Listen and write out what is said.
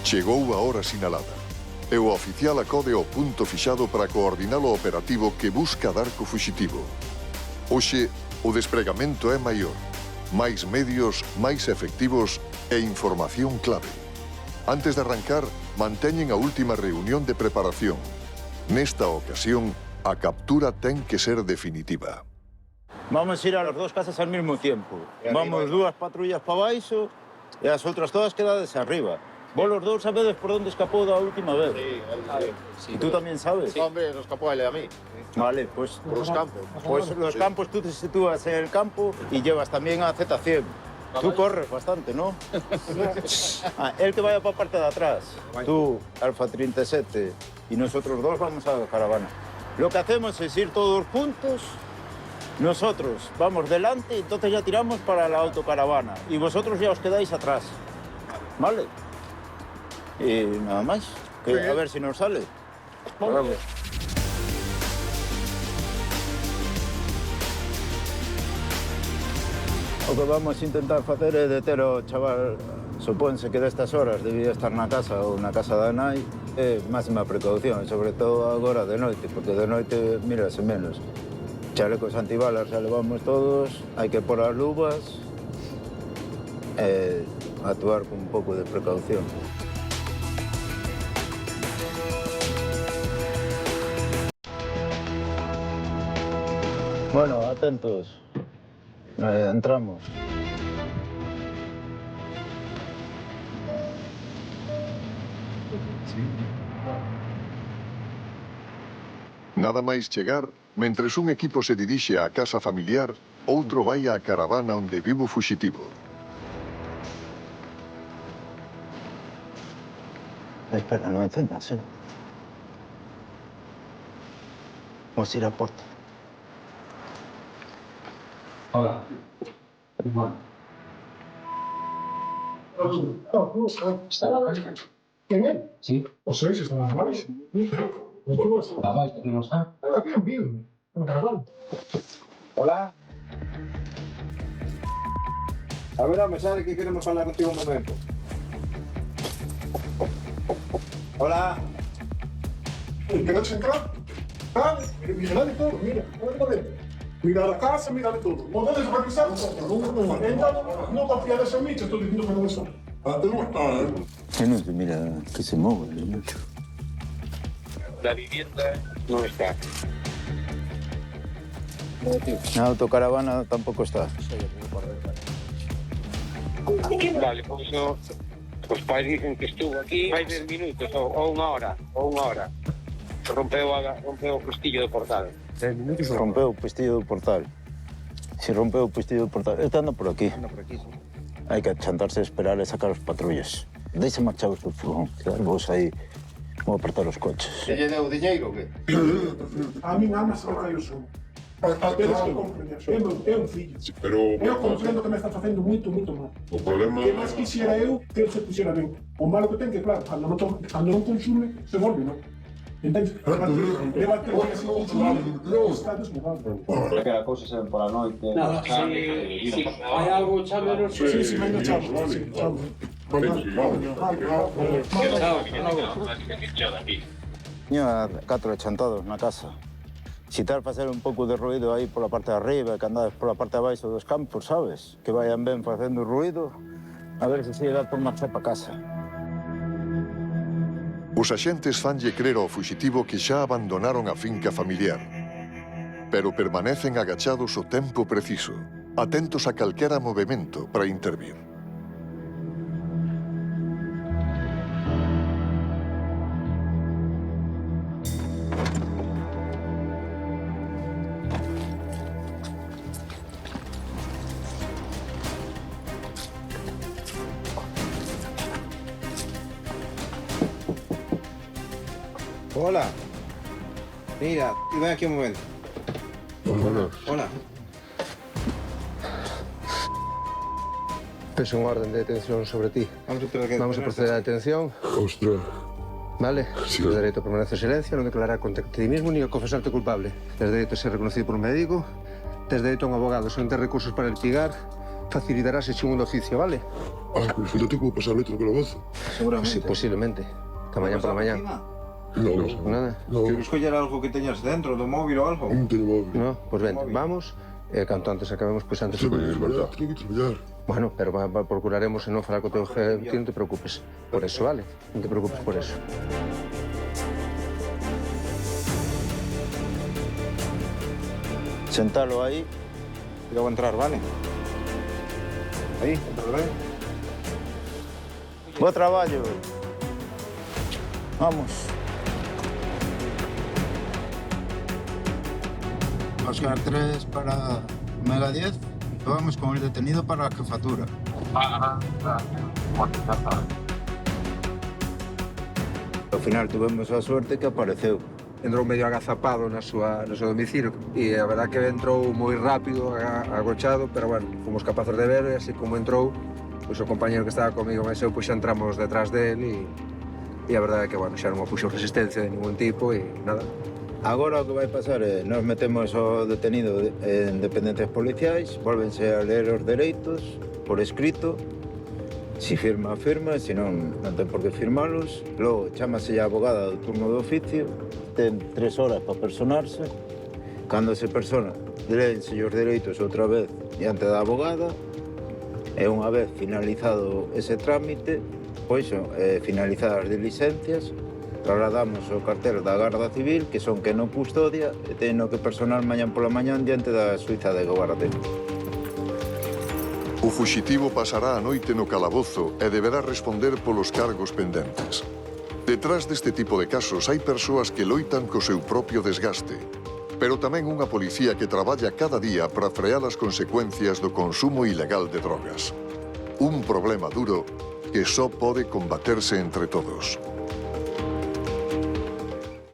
Chegou a hora sinalada e o oficial acode ao punto fixado para coordinar o operativo que busca dar co fuxitivo. Hoxe, o despregamento é maior. Máis medios, máis efectivos e información clave. Antes de arrancar, manteñen a última reunión de preparación. Nesta ocasión, a captura ten que ser definitiva. Vamos a ir a las dos casas al mismo tiempo. Vamos dúas patrullas para baixo e as outras todas quedades arriba. Vos los dos sabedes por onde escapou da última vez. Sí. ¿Y tú también sabes? Sí, hombre, nos escapó él a mí. Vale, pues... Por los campos. Pues los campos tú te sitúas en el campo y llevas también a Z100. Tú corres bastante, ¿no? Él que vaya para parte de atrás. Tú, Alfa 37, y nosotros dos vamos a la caravana. Lo que hacemos es ir todos juntos. Nosotros vamos delante y entonces ya tiramos para la autocaravana. Y vosotros ya os quedáis atrás. ¿Vale? Y nada más. Que, a ver si nos sale. Vamos. O que vamos a intentar facer é deter o chaval. Supónse que destas horas debía estar na casa ou na casa da nai. É máxima precaución, sobre todo agora de noite, porque de noite mírase menos. Chalecos antibalas xa levamos todos, hai que pôr as luvas e actuar con un pouco de precaución. Bueno, atentos. Entramos. Nada máis chegar, mentres un equipo se dirixe á casa familiar, outro vai á caravana onde vive o fuxitivo. Espera, non encendas, Vamos a ir a porta. Hola. ¿Quién es? Sí. O sea, si están normales. La vais, tenemos a. Bien, bien. Hola. A ver, me sale que queremos hablar contigo un momento. Hola. ¿Quieres entrar? Dale, mira de todo, mira. Mira la casa, mira de todo. ¿Vos dónde se va a cruzar? No confía de ese micho, estoy diciendo que no es eso. Antes no estaba, Que no se mira que se mueve el mucho. La vivienda no está. La autocaravana tampoco está. Vale, pues no. Os pais dicen que estuvo aquí máis 10 minutos ou unha hora. Rompeu o pestillo do portal. Rompeu o pestillo do portal. Si rompeu o pestillo do portal. Este anda por aquí. Hai que achantarse a esperar e sacar os patrullas. Deixa marchados do furgón. Quedar vos aí. Vou apertar os coches. ¿Se lle deu diñeiro ou que? A mí nada más se me cae o son. Pero que comprender, é un fillo. Pero Eu comprendo que me está facendo moito mal. o problema Que máis quixera eu que ele se pusiera ben. O malo que ten que, claro, cando non consume, se volve, non? Entendes? Leva 3 días sin consumir, está desmudado. Que a cousa se ven pola noite. Nada, si hai algo, chámenos. Sí, venga, chao. Sí, chao. Tiña 4 achantados na casa. Si tal facer un pouco de ruido aí pola parte de arriba, que andades pola parte de abaixo dos campos, sabes? Que vayan ben facendo ruido, a ver se dá por marchar pa casa. Os axentes fanlle crer ao fuxitivo que xa abandonaron a finca familiar, pero permanecen agachados o tempo preciso, atentos a calquera movimento para intervir. Hola. Mira, y ven aquí un momento. Hola. Es un orden de detención sobre ti. Vamos a proceder a la detención. Ostras. ¿Vale? Sí. Tienes derecho a permanecer en silencio, no declarar contra ti mismo ni a confesarte culpable. Tienes derecho a ser reconocido por un médico. Tienes derecho a un abogado. Si no tienes recursos para litigar, facilitarás el segundo oficio, ¿vale? Ah, pues yo te puedo pasar letra con la voz. Seguramente. Sí, posiblemente. Esta mañana por la mañana. No. Nada. No, Queres coller algo que teñas dentro, do móvil ou algo? non teño móvil. No, pues vente, vamos. Canto antes acabemos, pues antes. Se vai traballar, teño que traballar. Bueno, pero procuraremos non falar co teu jefe, ti non te preocupes por eso, vale? Non te preocupes por eso. Sentalo aí. Eu vou entrar, vale? Aí, entra ben. Bo traballo. Vamos. Oscar 3 para Mega 10. Vamos con el detenido para la jefatura. Al final tuvimos a suerte que apareceu. Entrou medio agazapado no seu domicilio e a verdad que entrou moi rápido, agochado, pero bueno, fomos capaces de ver e así como entrou, pois o compañero que estaba comigo e eu, pois xa entramos detrás del e a verdade é que, bueno, xa non puxo resistencia de ningún tipo e nada. Agora o que vai pasar é nos metemos ao detenido en dependencias policiais, volvense a ler os dereitos por escrito. Si firma, firma, si non, non ten por que firmalos. Logo, chámase a abogada do turno de oficio, ten 3 horas para personarse. Cando se persona, léense os dereitos outra vez diante da abogada, e unha vez finalizado ese trámite, pois, finalizadas as diligencias, trasladamos o cartel da Garda Civil, que son que non custodia, e teno que personar mañán pola mañán diante da Suiza de Guardia. O fuxitivo pasará a noite no calabozo e deberá responder polos cargos pendentes. Detrás deste tipo de casos hai persoas que loitan co seu propio desgaste, pero tamén unha policía que traballa cada día para frear as consecuencias do consumo ilegal de drogas. Un problema duro que só pode combaterse entre todos.